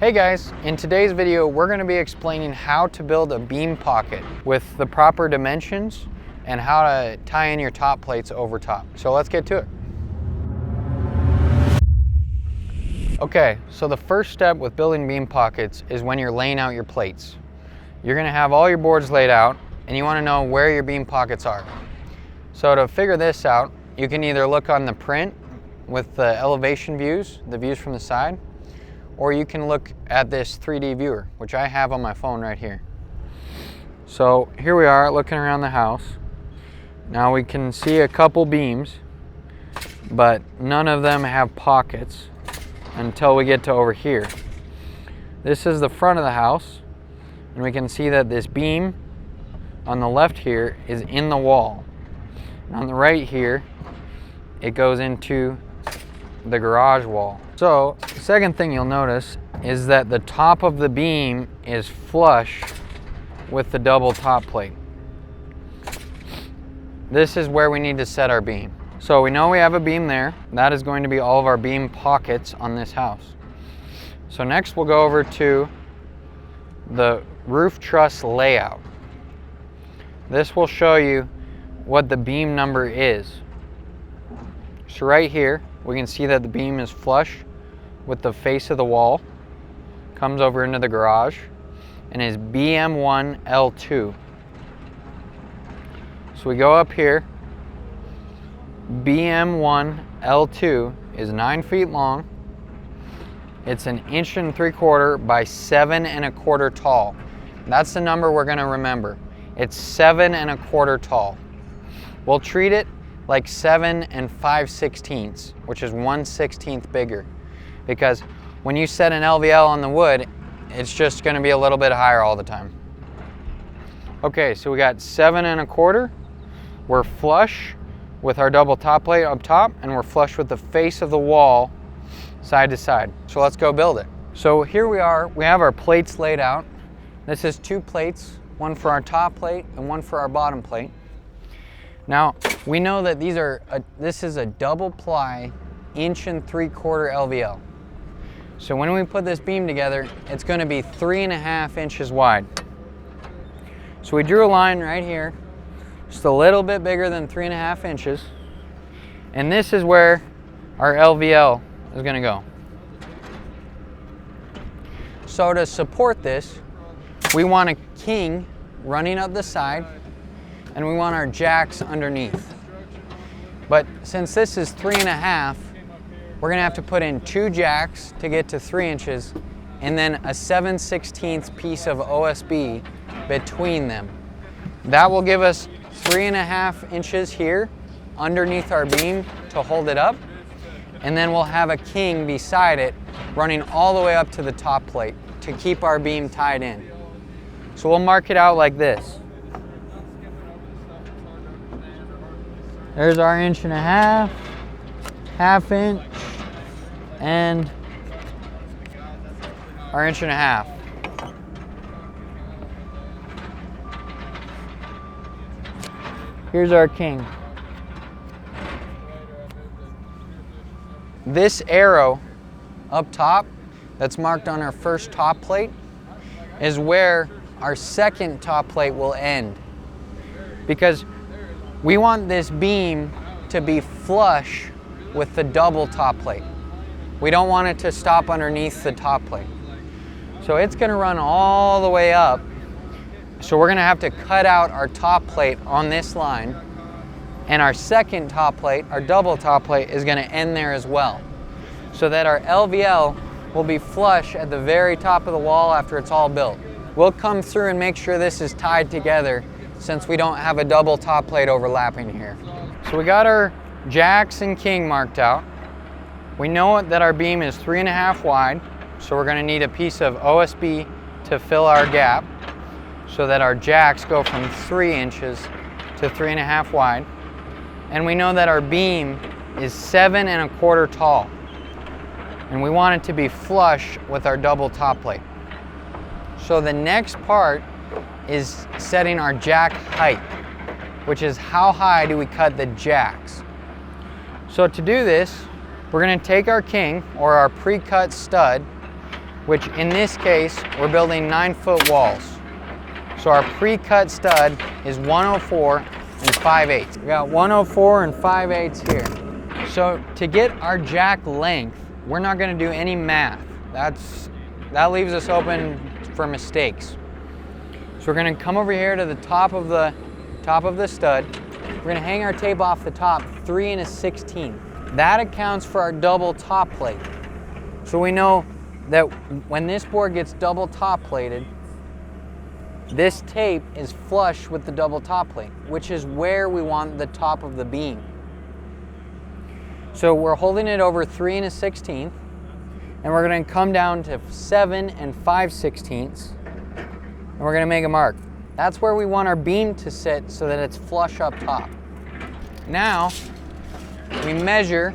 Hey guys, in today's video we're going to be explaining how to build a beam pocket with the proper dimensions and how to tie in your top plates over top. So let's get to it. Okay, so the first step with building beam pockets is when you're laying out your plates. You're going to have all your boards laid out and you want to know where your beam pockets are. So to figure this out, you can either look on the print with the elevation views, the views from the side, or you can look at this 3D viewer, which I have on my phone right here. So here we are looking around the house. Now we can see a couple beams, but none of them have pockets until we get to over here. This is the front of the house, and we can see that this beam on the left here is in the wall. And on the right here, it goes into the garage wall. So the second thing you'll notice is that the top of the beam is flush with the double top plate. This is where we need to set our beam. So we know we have a beam there. That is going to be all of our beam pockets on this house. So next we'll go over to the roof truss layout. This will show you what the beam number is. So right here we can see that the beam is flush with the face of the wall, comes over into the garage, and is BM1L2. So we go up here. BM1L2 is 9 feet long. It's 1 3/4 inches by 7 1/4 tall. That's the number we're going to remember. It's 7 1/4 tall. We'll treat it like 7 5/16, which is 1/16 bigger, because when you set an LVL on the wood, it's just going to be a little bit higher all the time. Okay, so we got 7 1/4. We're flush with our double top plate up top, and we're flush with the face of the wall side to side. So let's go build it. So here we are, we have our plates laid out. This is 2 plates, one for our top plate and one for our bottom plate. Now, we know that this is a double ply 1 3/4 LVL. So when we put this beam together, it's going to be 3.5 inches wide. So we drew a line right here, just a little bit bigger than 3.5 inches. And this is where our LVL is going to go. So to support this, we want a king running up the side, and we want our jacks underneath. But since this is 3.5, we're gonna have to put in 2 jacks to get to 3 inches, and then a 7/16 piece of OSB between them. That will give us 3.5 inches here underneath our beam to hold it up, and then we'll have a king beside it running all the way up to the top plate to keep our beam tied in. So we'll mark it out like this. There's our 1.5 inches, 1/2 inch, and our 1.5 inches. Here's our king. This arrow up top that's marked on our first top plate is where our second top plate will end, because we want this beam to be flush with the double top plate. We don't want it to stop underneath the top plate. So it's going to run all the way up. So we're going to have to cut out our top plate on this line. And our second top plate, our double top plate, is going to end there as well. So that our LVL will be flush at the very top of the wall after it's all built. We'll come through and make sure this is tied together, since we don't have a double top plate overlapping here. So we got our jacks and king marked out. We know that our beam is 3.5 wide, so we're going to need a piece of OSB to fill our gap so that our jacks go from 3 inches to 3.5 wide. And we know that our beam is 7 1/4 tall, and we want it to be flush with our double top plate. So the next part is setting our jack height, which is how high do we cut the jacks. So to do this, we're going to take our king, or our pre-cut stud, which in this case, we're building 9-foot walls. So our pre-cut stud is 104 and 5/8. We got 104 and 5/8 here. So to get our jack length, we're not gonna do any math. That leaves us open for mistakes. So we're gonna come over here to the top of the stud. We're gonna hang our tape off the top 3 1/16. That accounts for our double top plate. So we know that when this board gets double top plated, this tape is flush with the double top plate, which is where we want the top of the beam. So we're holding it over 3 1/16, and we're gonna come down to 7 5/16, and we're gonna make a mark. That's where we want our beam to sit so that it's flush up top. Now, we measure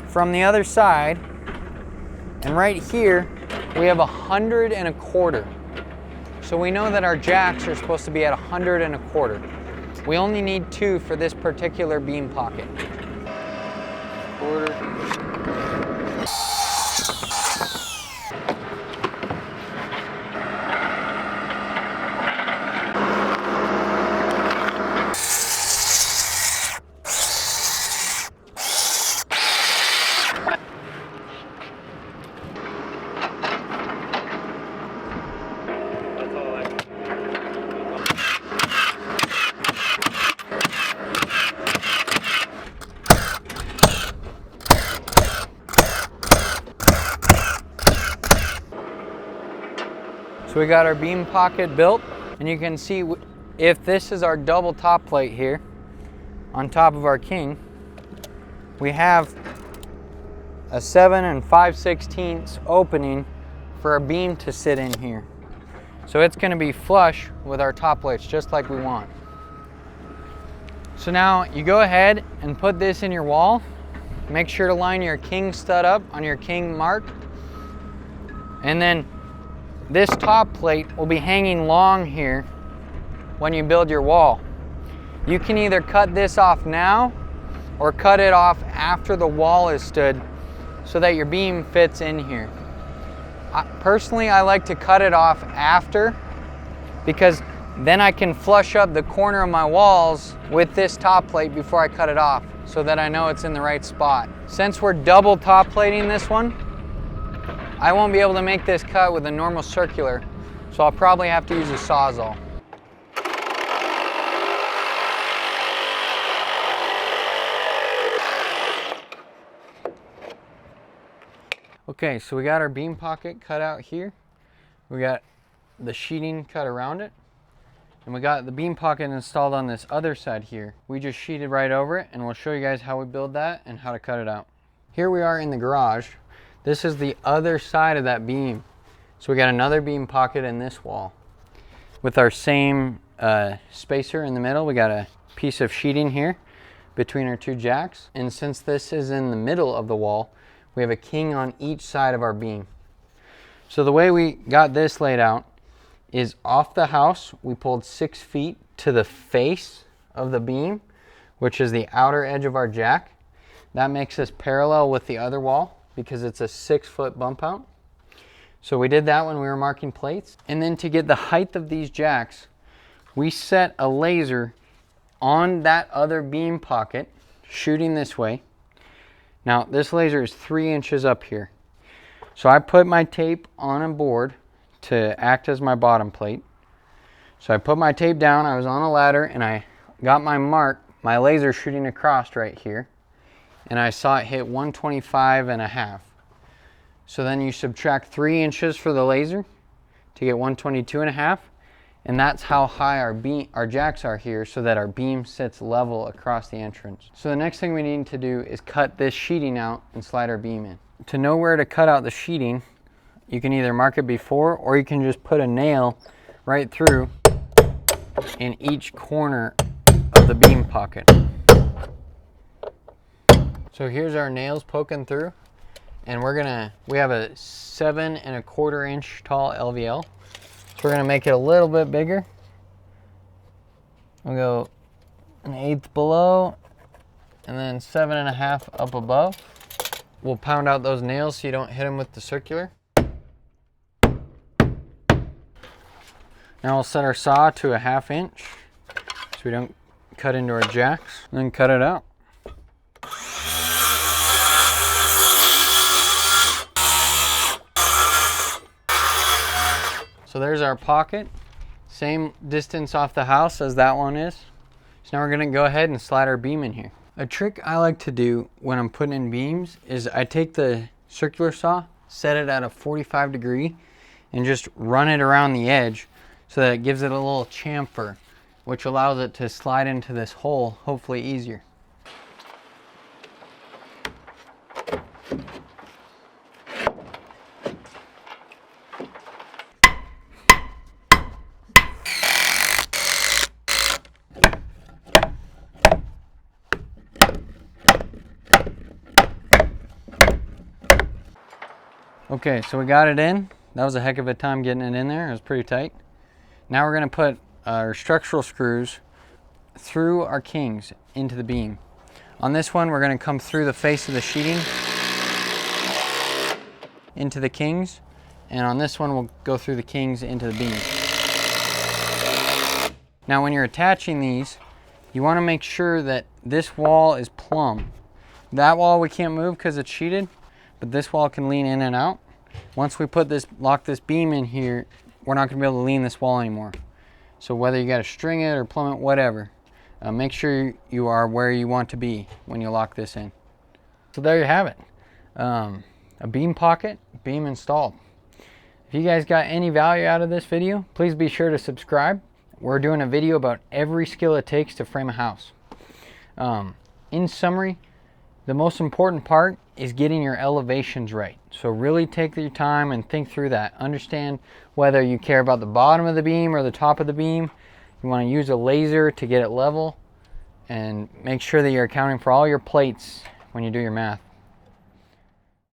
from the other side, and right here, we have 100 1/4. So we know that our jacks are supposed to be at 100 1/4. We only need 2 for this particular beam pocket. Quarter. So we got our beam pocket built, and you can see if this is our double top plate here on top of our king, we have a 7 5/16 opening for our beam to sit in here. So it's going to be flush with our top plates just like we want. So now you go ahead and put this in your wall. Make sure to line your king stud up on your king mark, and then this top plate will be hanging long here when you build your wall. You can either cut this off now or cut it off after the wall is stood so that your beam fits in here. Personally, I like to cut it off after, because then I can flush up the corner of my walls with this top plate before I cut it off so that I know it's in the right spot. Since we're double top plating this one, I won't be able to make this cut with a normal circular, so I'll probably have to use a Sawzall. Okay, so we got our beam pocket cut out here. We got the sheeting cut around it, and we got the beam pocket installed on this other side here. We just sheeted right over it, and we'll show you guys how we build that and how to cut it out. Here we are in the garage. This is the other side of that beam. So we got another beam pocket in this wall. With our same spacer in the middle, we got a piece of sheeting here between our 2 jacks. And since this is in the middle of the wall, we have a king on each side of our beam. So the way we got this laid out is off the house, we pulled 6 feet to the face of the beam, which is the outer edge of our jack. That makes us parallel with the other wall, because it's a 6-foot bump out. So we did that when we were marking plates. And then to get the height of these jacks, we set a laser on that other beam pocket, shooting this way. Now this laser is 3 inches up here. So I put my tape on a board to act as my bottom plate. So I put my tape down, I was on a ladder, and I got my mark, my laser shooting across right here. And I saw it hit 125 1/2. So then you subtract 3 inches for the laser to get 122 1/2, and that's how high our jacks are here, so that our beam sits level across the entrance. So the next thing we need to do is cut this sheeting out and slide our beam in. To know where to cut out the sheeting, you can either mark it before, or you can just put a nail right through in each corner of the beam pocket. So here's our nails poking through, and we have a 7 1/4 inch tall LVL. So we're gonna make it a little bit bigger. We'll go 1/8 below, and then 7 1/2 up above. We'll pound out those nails so you don't hit them with the circular. Now we'll set our saw to a 1/2 inch so we don't cut into our jacks, and then cut it out. So there's our pocket, same distance off the house as that one is. So now we're gonna go ahead and slide our beam in here. A trick I like to do when I'm putting in beams is I take the circular saw, set it at a 45 degree, and just run it around the edge so that it gives it a little chamfer, which allows it to slide into this hole hopefully easier. Okay, so we got it in. That was a heck of a time getting it in there. It was pretty tight. Now we're gonna put our structural screws through our kings into the beam. On this one, we're gonna come through the face of the sheeting into the kings, and on this one, we'll go through the kings into the beam. Now, when you're attaching these, you wanna make sure that this wall is plumb. That wall we can't move because it's sheeted, but this wall can lean in and out. Once we lock this beam in here, we're not gonna be able to lean this wall anymore. So whether you gotta string it or plumb it, whatever, make sure you are where you want to be when you lock this in. So there you have it. A beam pocket, beam installed. If you guys got any value out of this video, please be sure to subscribe. We're doing a video about every skill it takes to frame a house. In summary, the most important part is getting your elevations right. So really take your time and think through that. Understand whether you care about the bottom of the beam or the top of the beam. You want to use a laser to get it level, and make sure that you're accounting for all your plates when you do your math.